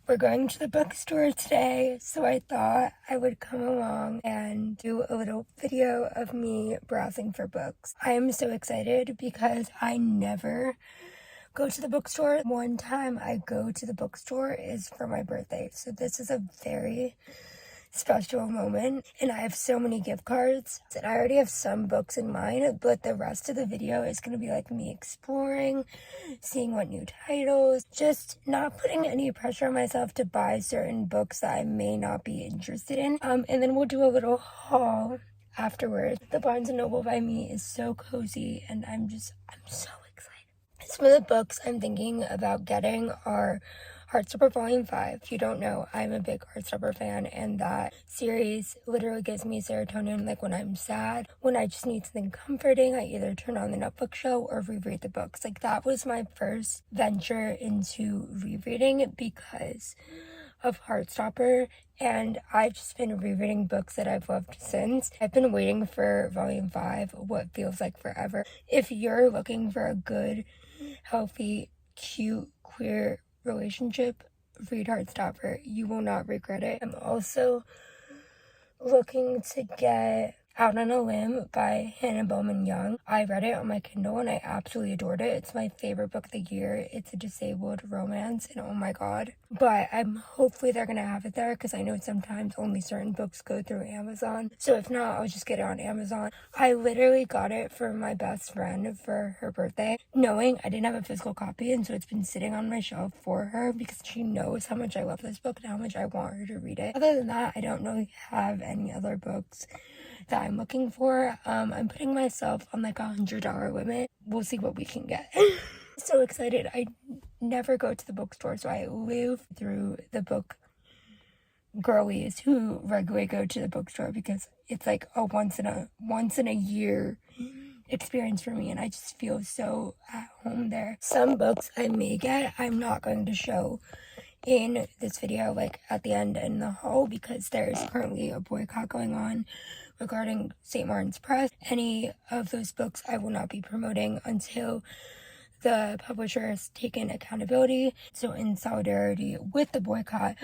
We're going to the bookstore today, so I thought I would come along and do a little video of me browsing for books. I am so excited because I never go to the bookstore. One time I go to the bookstore is for my birthday, so this is a very special moment, and I have so many gift cards and I already have some books in mind, but the rest of the video is going to be like me exploring, seeing what new titles, just not putting any pressure on myself to buy certain books that I may not be interested in, and then we'll do a little haul afterwards. The Barnes & Noble by me is so cozy, and I'm so excited. Some of the books I'm thinking about getting are Heartstopper Volume 5. If you don't know, I'm a big Heartstopper fan, and that series literally gives me serotonin. Like when I'm sad, when I just need something comforting, I either turn on the Netflix show or reread the books. Like that was my first venture into rereading because of Heartstopper, and I've just been rereading books that I've loved since. I've been waiting for Volume 5, what feels like forever. If you're looking for a good, healthy, cute, queer relationship, read Heartstopper. You will not regret it. I'm also looking to get Out on a Limb by Hannah Bowman Young. I read it on my Kindle and I absolutely adored it. It's my favorite book of the year. It's a disabled romance, and oh my god. But hopefully they're gonna have it there, because I know sometimes only certain books go through Amazon. So if not, I'll just get it on Amazon. I literally got it for my best friend for her birthday, knowing I didn't have a physical copy, and so it's been sitting on my shelf for her because she knows how much I love this book and how much I want her to read it. Other than that, I don't really have any other books that I'm looking for. I'm putting myself on like $100 limit. We'll see what we can get. So excited. I never go to the bookstore, so I live through the book girlies who regularly go to the bookstore, because it's like a once in a year experience for me, and I just feel so at home there. Some books I may get, I'm not going to show in this video, like at the end in the haul, because there's currently a boycott going on regarding St. Martin's Press. Any of those books I will not be promoting until the publisher has taken accountability. So in solidarity with the boycott,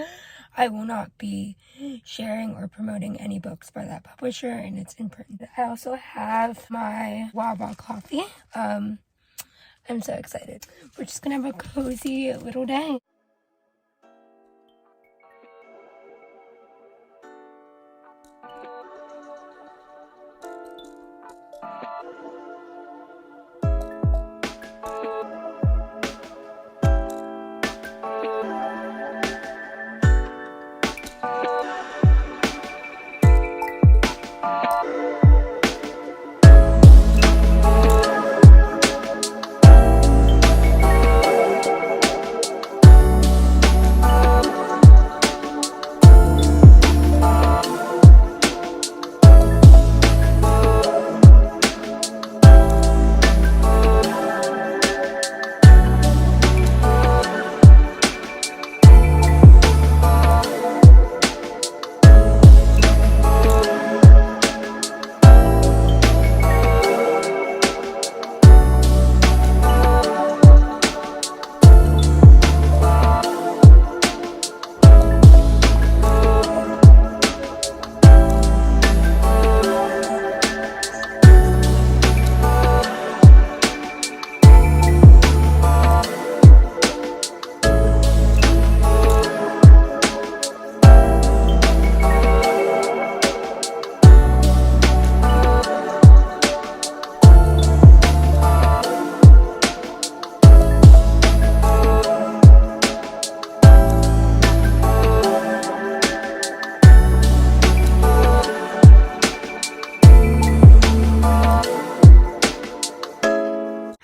I will not be sharing or promoting any books by that publisher, and it's in print. I also have my Wawa coffee. I'm so excited. We're just gonna have a cozy little day.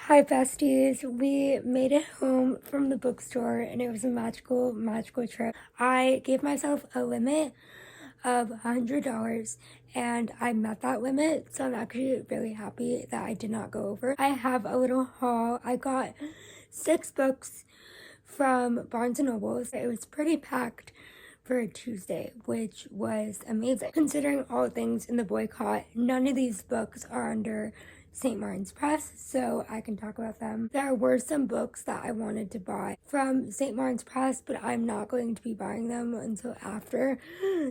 Hi besties, we made it home from the bookstore and it was a magical trip. I gave myself a limit of $100 and I met that limit, so I'm actually really happy that I did not go over. I have a little haul. I got 6 books from Barnes & Nobles. It was pretty packed for a Tuesday, which was amazing. Considering all things in the boycott, none of these books are under St. Martin's Press, so I can talk about them. There were some books that I wanted to buy from St. Martin's Press, but I'm not going to be buying them until after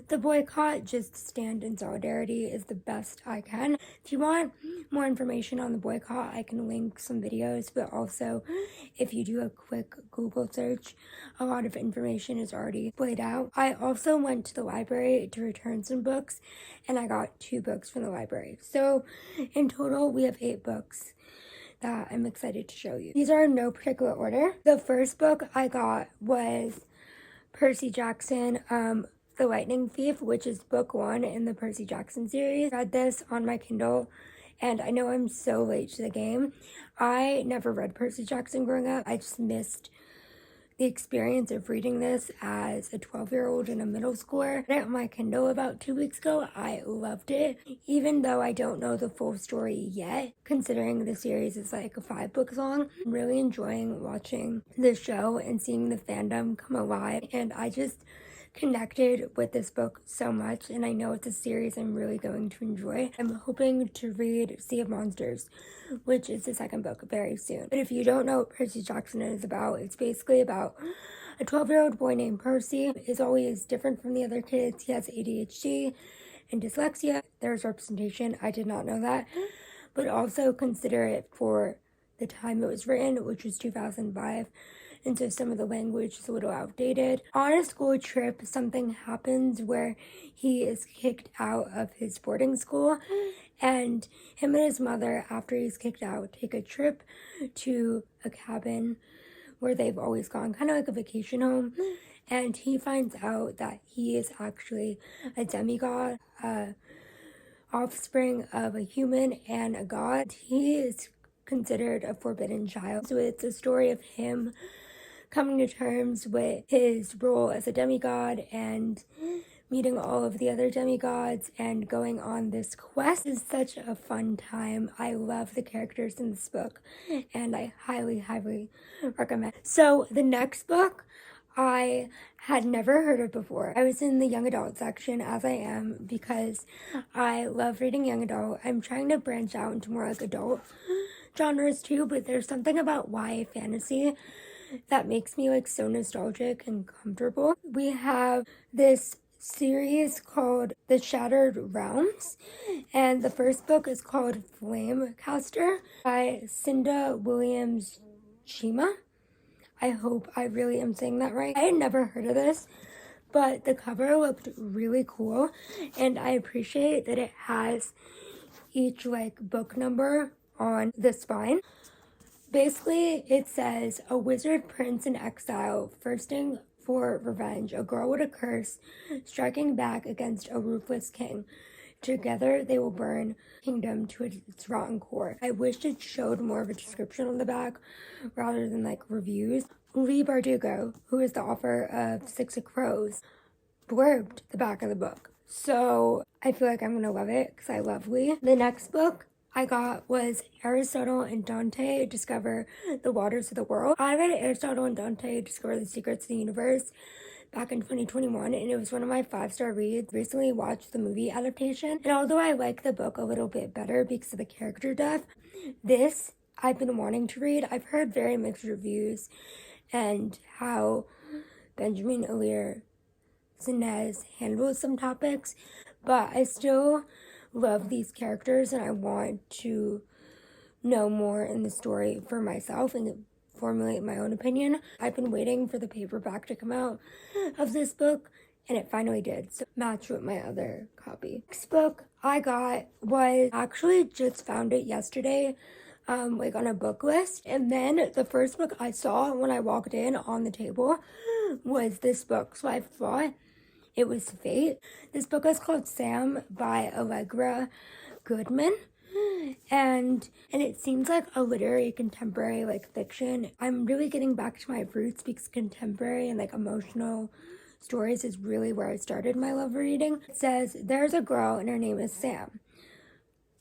the boycott. Just to stand in solidarity is the best I can. If you want more information on the boycott, I can link some videos, but also if you do a quick Google search, a lot of information is already laid out. I also went to the library to return some books, and I got 2 books from the library. So in total, we have 8 books that I'm excited to show you. These are in no particular order. The first book I got was Percy Jackson, The Lightning Thief, which is book 1 in the Percy Jackson series. I read this on my Kindle, and I know I'm so late to the game. I never read Percy Jackson growing up. I just missed the experience of reading this as a 12-year-old and a middle schooler. I read it on my Kindle about 2 weeks ago. I loved it, even though I don't know the full story yet, considering the series is like 5 books long. I'm really enjoying watching the show and seeing the fandom come alive, and I just connected with this book so much, and I know it's a series I'm really going to enjoy. I'm hoping to read Sea of Monsters, which is the second book, very soon. But if you don't know what Percy Jackson is about, it's basically about a 12-year-old boy named Percy. He's always different from the other kids. He has ADHD and dyslexia. There's representation. I did not know that. But also consider it for the time it was written, which was 2005. And so some of the language is a little outdated. On a school trip, something happens where he is kicked out of his boarding school, and him and his mother, after he's kicked out, take a trip to a cabin where they've always gone, kind of like a vacation home, and he finds out that he is actually a demigod, offspring of a human and a god. He is considered a forbidden child, so it's a story of him coming to terms with his role as a demigod and meeting all of the other demigods and going on this quest. Is such a fun time. I love the characters in this book, and I highly recommend. So the next book I had never heard of before. I was in the young adult section, as I am, because I love reading young adult. I'm trying to branch out into more like adult genres too, but there's something about YA fantasy that makes me like so nostalgic and comfortable. We have this series called The Shattered Realms, and the first book is called Flamecaster by Cinda Williams Chima. I hope I really am saying that right. I had never heard of this, but the cover looked really cool, and I appreciate that it has each like book number on the spine. Basically, it says, a wizard prince in exile, thirsting for revenge, a girl with a curse, striking back against a ruthless king. Together, they will burn kingdom to its rotten core. I wish it showed more of a description on the back, rather than like reviews. Lee Bardugo, who is the author of Six of Crows, blurbed the back of the book. So I feel like I'm gonna love it, because I love Lee. The next book I got was Aristotle and Dante Discover the Waters of the World. I read Aristotle and Dante Discover the Secrets of the Universe back in 2021, and it was one of my 5-star reads. Recently watched the movie adaptation, and although I like the book a little bit better because of the character depth, this I've been wanting to read. I've heard very mixed reviews, and how Benjamin Alire Sańez handles some topics, but I still love these characters, and I want to know more in the story for myself and formulate my own opinion. I've been waiting for the paperback to come out of this book, and it finally did, so match with my other copy. Next book I got was actually just found it yesterday, like on a book list, and then the first book I saw when I walked in on the table was this book, so I thought it was fate. This book is called Sam by Allegra Goodman, and it seems like a literary contemporary like fiction. I'm really getting back to my roots, because contemporary and like emotional stories is really where I started my love of reading. It says, there's a girl and her name is Sam.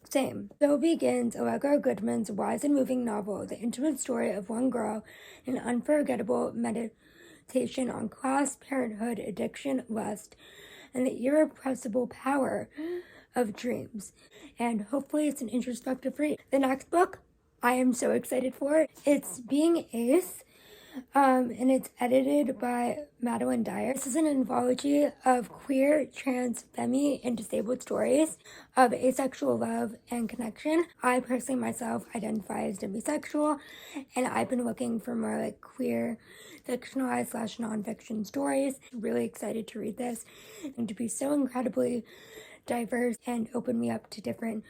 Same. So begins Allegra Goodman's wise and moving novel, the intimate story of one girl, an unforgettable meditation on class, parenthood, addiction, lust, and the irrepressible power of dreams. And hopefully it's an introspective read. The next book I am so excited for. It's Being Ace, and it's edited by Madeline Dyer. This is an anthology of queer, trans, femme, and disabled stories of asexual love and connection. I personally myself identify as demisexual, and I've been looking for more like queer fictionalized / nonfiction stories. Really excited to read this and to be so incredibly diverse and open me up to different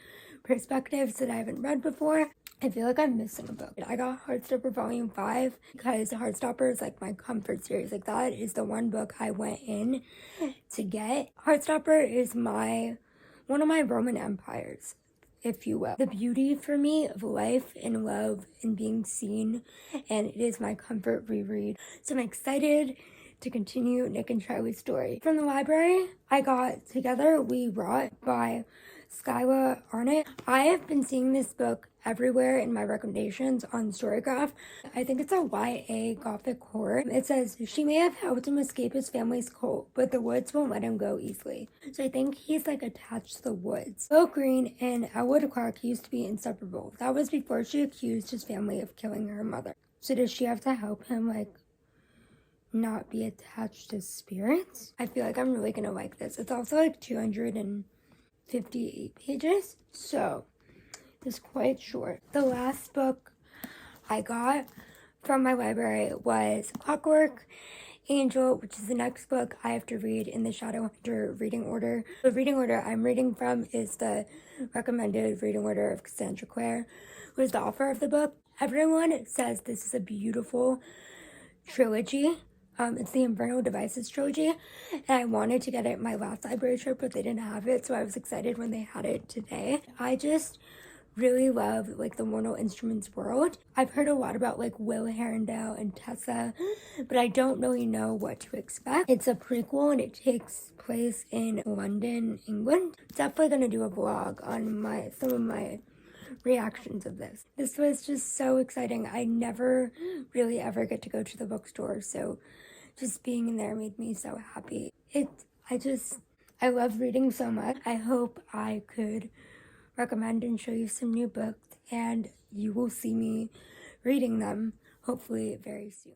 perspectives that I haven't read before. I feel like I'm missing a book. I got Heartstopper Volume 5 because Heartstopper is like my comfort series. Like that is the one book I went in to get. Heartstopper is one of my Roman empires, if you will. The beauty for me of life and love and being seen, and it is my comfort reread. So I'm excited to continue Nick and Charlie's story. From the library, I got Together We Rot by Skyla, Arndt. I have been seeing this book everywhere in my recommendations on Storygraph. I think it's a YA gothic horror. It says, she may have helped him escape his family's cult, but the woods won't let him go easily. So I think he's like attached to the woods. Will Green and Elwood Clark used to be inseparable. That was before she accused his family of killing her mother. So does she have to help him like not be attached to spirits? I feel like I'm really gonna like this. It's also like 258 pages, so it's quite short. The last book I got from my library was Clockwork Angel, which is the next book I have to read in the Shadowhunter reading order. The reading order I'm reading from is the recommended reading order of Cassandra Clare, who is the author of the book. Everyone says this is a beautiful trilogy. It's the Infernal Devices trilogy, and I wanted to get it my last library trip, but they didn't have it, so I was excited when they had it today. I just really love like the Mortal Instruments world. I've heard a lot about like Will Herondale and Tessa, but I don't really know what to expect. It's a prequel and it takes place in London, England. Definitely gonna do a vlog on some of my reactions of this. This was just so exciting. I never really ever get to go to the bookstore, so just being in there made me so happy. I love reading so much. I hope I could recommend and show you some new books, and you will see me reading them hopefully very soon.